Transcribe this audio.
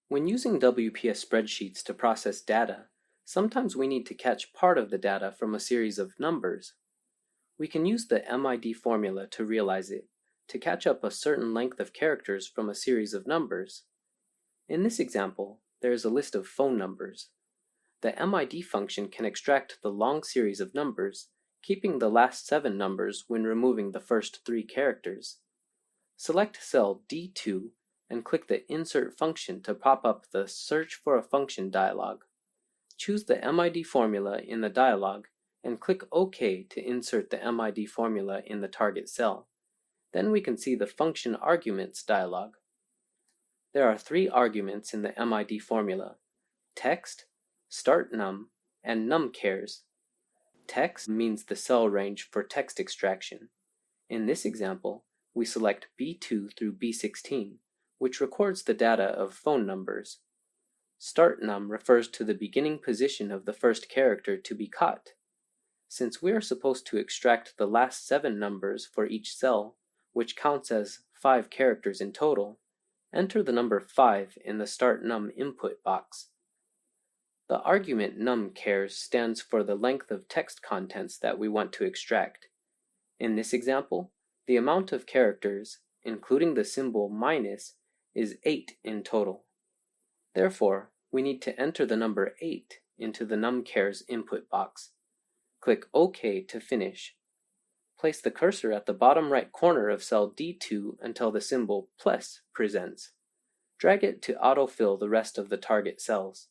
When using WPS spreadsheets to process data, sometimes we need to catch part of the data from a series of numbers. We can use the MID formula to realize it, to catch up a certain length of characters from a series of numbers. In this example, there is a list of phone numbers. The MID function can extract the long series of numbers, keeping the last 7 numbers when removing the first 3 characters. Select cell D2 and click the Insert function to pop up the Search for a Function dialog. Choose the MID formula in the dialog and click OK to insert the MID formula in the target cell. Then we can see the Function Arguments dialog. There are 3 arguments in the MID formula: text, startNum, and numChars. Text means the cell range for text extraction. In this example, we select B2 through B16, which records the data of phone numbers. StartNum refers to the beginning position of the first character to be caught. Since we are supposed to extract the last 7 numbers for each cell, which counts as 5 characters in total, enter the number 5 in the StartNum input box. The argument numChars stands for the length of text contents that we want to extract. In this example, the amount of characters, including the symbol minus, is 8 in total. Therefore, we need to enter the number 8 into the numChars input box. Click OK to finish. Place the cursor at the bottom right corner of cell D2 until the symbol plus presents. Drag it to autofill the rest of the target cells.